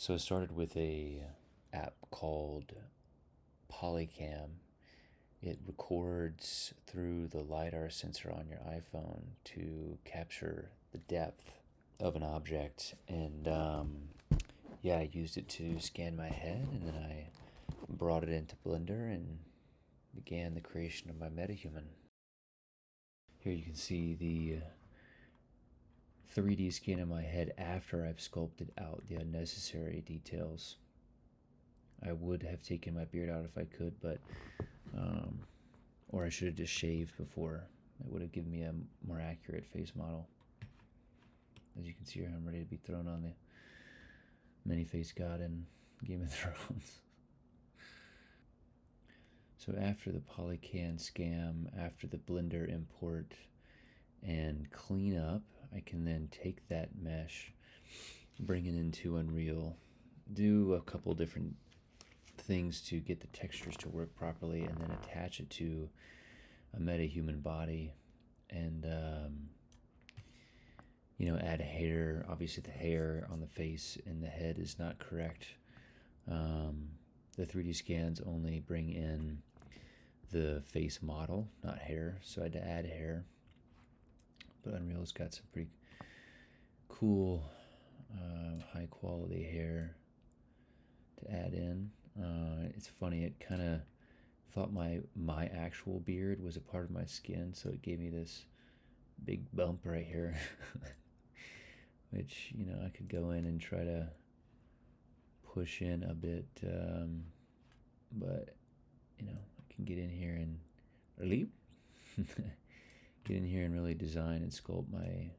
So I started with a app called Polycam. It records through the LiDAR sensor on your iPhone to capture the depth of an object. And yeah, I used it to scan my head, and then I brought it into Blender and began the creation of my metahuman. Here you can see the 3D scan of my head after I've sculpted out the unnecessary details. I would have taken my beard out if I could, but or I should have just shaved before. It would have given me a more accurate face model. As you can see here, I'm ready to be thrown on the many-faced god in Game of Thrones. So after the Polycan scam, after the Blender import and cleanup, I can then take that mesh, bring it into Unreal, do a couple different things to get the textures to work properly, and then attach it to a metahuman body, and add hair. Obviously the hair on the face and the head is not correct. The 3D scans only bring in the face model, not hair, so I had to add hair. But Unreal's got some pretty cool high quality hair to add in. It's funny, it kind of thought my actual beard was a part of my skin, so it gave me this big bump right here, which I could go in and try to push in a bit, but I can get in here and get in here and really design and sculpt my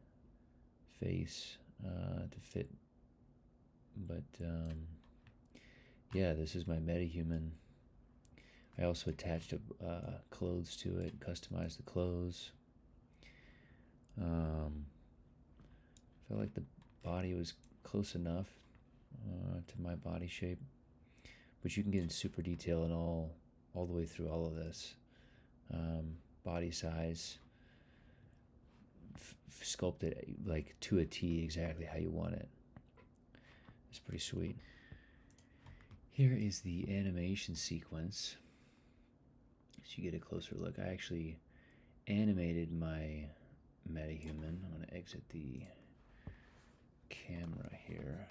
face to fit. But yeah, this is my metahuman. I also attached clothes to it, customized the clothes. Felt like the body was close enough to my body shape, but you can get in super detail and all the way through all of this. Body size, sculpt it like to a T, exactly how you want it. It's pretty sweet. Here is the animation sequence, so you get a closer look. I actually animated my metahuman. I'm going to exit the camera here.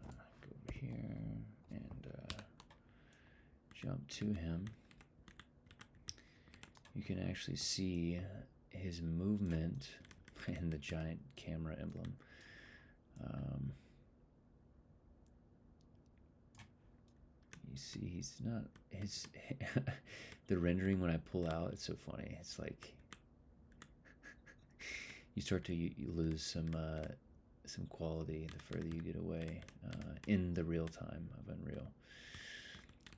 I'm going to go over here and jump to him. You can actually see his movement and the giant camera emblem. You see, he's not his. The rendering when I pull out, it's so funny. It's like you start to lose some quality the further you get away in the real time of Unreal.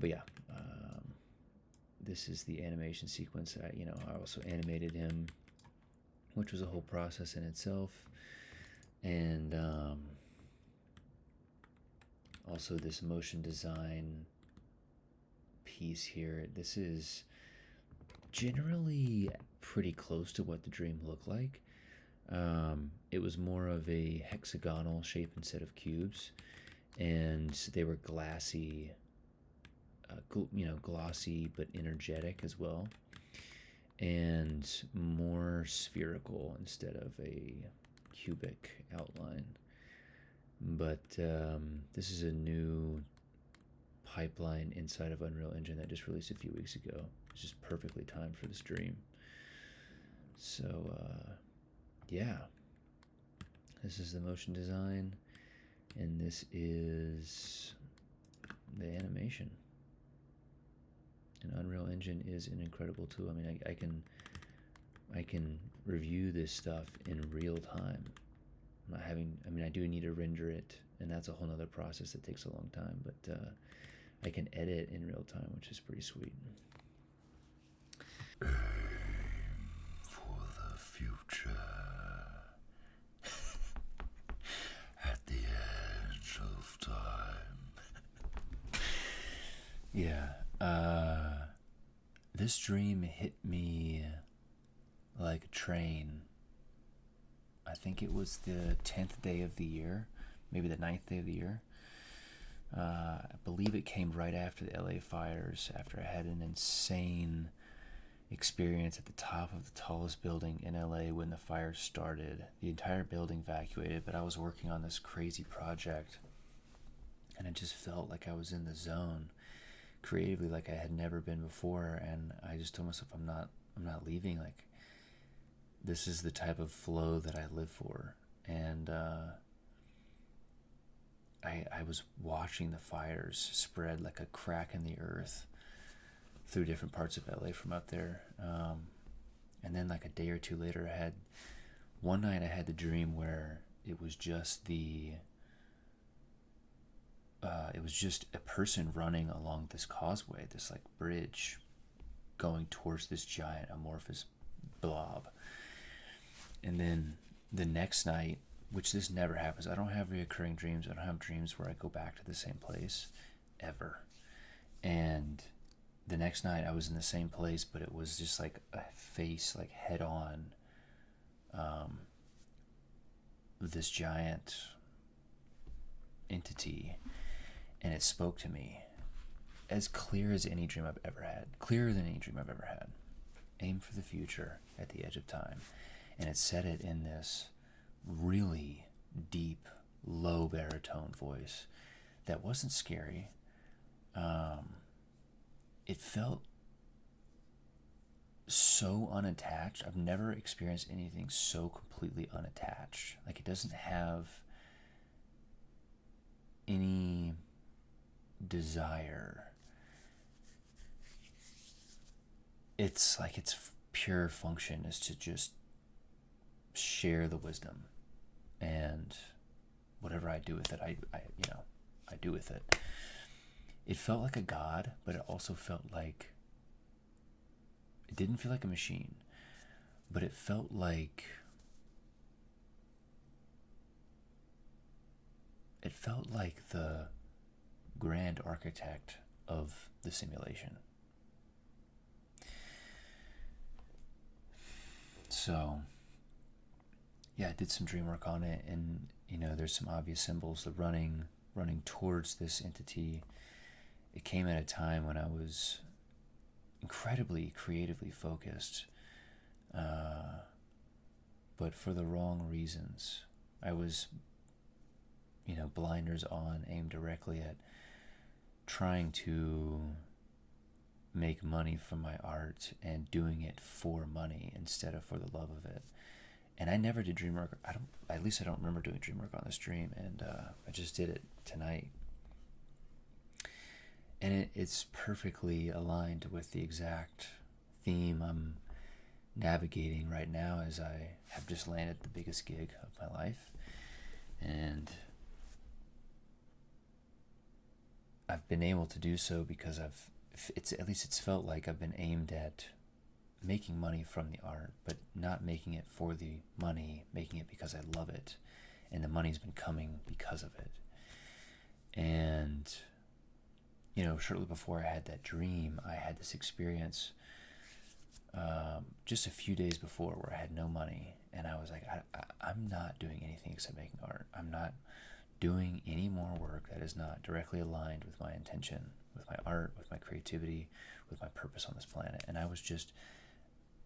But yeah, this is the animation sequence. I also animated him, which was a whole process in itself, and also this motion design piece here. This is generally pretty close to what the dream looked like. It was more of a hexagonal shape instead of cubes, and they were glassy, glossy but energetic as well, and more spherical instead of a cubic outline. But this is a new pipeline inside of Unreal Engine that just released a few weeks ago. It's just perfectly timed for this dream. So yeah, this is the motion design, and this is the animation. And Unreal Engine is an incredible tool. I mean, I can review this stuff in real time. I'm not having. I mean, I do need to render it, and that's a whole other process that takes a long time. But I can edit in real time, which is pretty sweet. Aim for the future. At the edge of time. Yeah. This dream hit me like a train. I think it was the 10th day of the year, maybe the 9th day of the year. I believe it came right after the LA fires, after I had an insane experience at the top of the tallest building in LA when the fire started. The entire building evacuated, but I was working on this crazy project, and I just felt like I was in the zone creatively, like I had never been before. And I just told myself, I'm not leaving. Like, this is the type of flow that I live for. And I was watching the fires spread like a crack in the earth through different parts of LA from up there. And then like a day or two later, one night I had the dream where it was just a person running along this causeway, this like bridge going towards this giant amorphous blob. And then the next night, which this never happens, I don't have reoccurring dreams. I don't have dreams where I go back to the same place ever. And the next night I was in the same place, but it was just like a face, like head on, this giant entity. And it spoke to me as clear as any dream I've ever had, clearer than any dream I've ever had. Aim for the future at the edge of time. And it said it in this really deep, low baritone voice that wasn't scary. It felt so unattached. I've never experienced anything so completely unattached. Like, it doesn't have any desire. It's like its pure function is to just share the wisdom, and whatever I do with it, I do with it. It felt like a god, but it also felt like, it didn't feel like a machine, but it felt like the grand architect of the simulation. So yeah, I did some dream work on it, and there's some obvious symbols. The running towards this entity, it came at a time when I was incredibly creatively focused, but for the wrong reasons. I was, blinders on, aimed directly at trying to make money from my art and doing it for money instead of for the love of it. And I never did dream work. I don't remember doing dream work on this dream, and I just did it tonight. And it's perfectly aligned with the exact theme I'm navigating right now, as I have just landed the biggest gig of my life. And I've been able to do so because it's felt like I've been aimed at making money from the art, but not making it for the money, making it because I love it, and the money's been coming because of it. And shortly before I had that dream, I had this experience just a few days before, where I had no money, and I was like, I'm not doing anything except making art. I'm not doing any more work that is not directly aligned with my intention, with my art, with my creativity, with my purpose on this planet. And I was just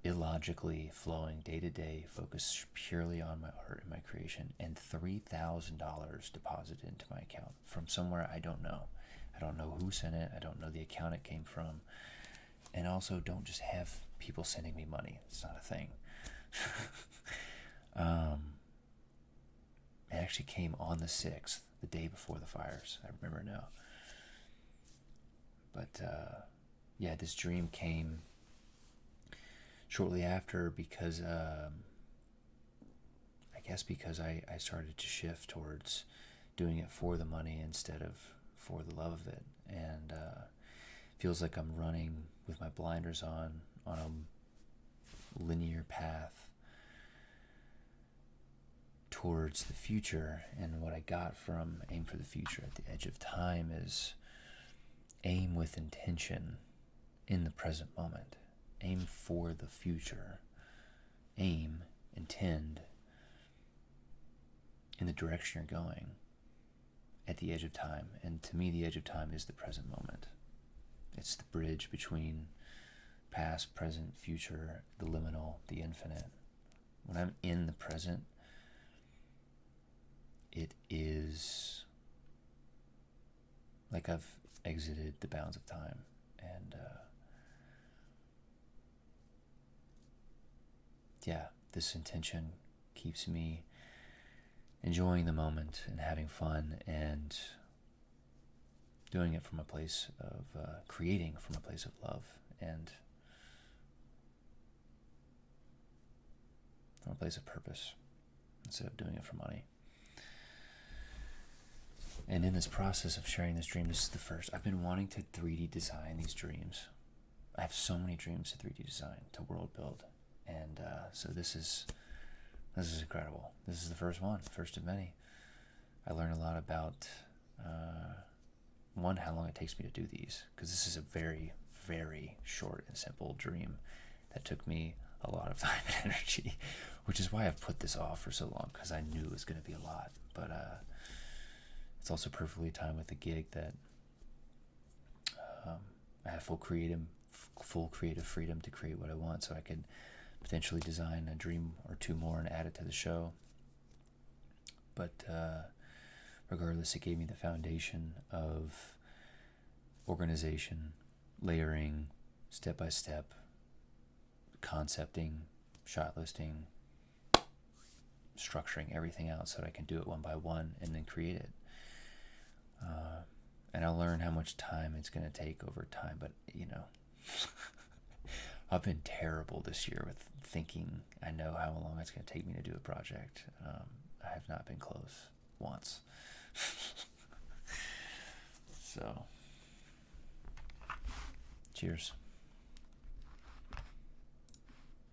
illogically flowing day to day, focused purely on my art and my creation, and $3,000 deposited into my account from somewhere I don't know. I don't know who sent it. I don't know the account it came from. And also, don't just have people sending me money. It's not a thing. It actually came on the 6th, the day before the fires. I remember now. But yeah, this dream came shortly after because I started to shift towards doing it for the money instead of for the love of it. And feels like I'm running with my blinders on a linear path towards the future. And what I got from Aim for the Future at the Edge of Time is aim with intention in the present moment. Aim for the future. Aim, intend in the direction you're going. at the edge of time. And to me, the edge of time is the present moment. It's the bridge between past, present, future, the liminal, the infinite. When I'm in the present, it is like I've exited the bounds of time. And yeah, this intention keeps me enjoying the moment and having fun and doing it from a place of creating from a place of love and from a place of purpose instead of doing it for money. And in this process of sharing this dream, this is the first. I've been wanting to 3D design these dreams. I have so many dreams to 3D design, to world build. And so this is incredible. This is the first one, first of many. I learned a lot about, one, how long it takes me to do these, because this is a very, very short and simple dream that took me a lot of time and energy, which is why I've put this off for so long, because I knew it was going to be a lot. But it's also perfectly timed with the gig that I have full creative freedom to create what I want, so I could potentially design a dream or two more and add it to the show. But regardless, it gave me the foundation of organization, layering, step-by-step, concepting, shot listing, structuring everything out so that I can do it one by one and then create it. And I'll learn how much time it's going to take over time, but I've been terrible this year with thinking I know how long it's going to take me to do a project. I have not been close once. So, cheers.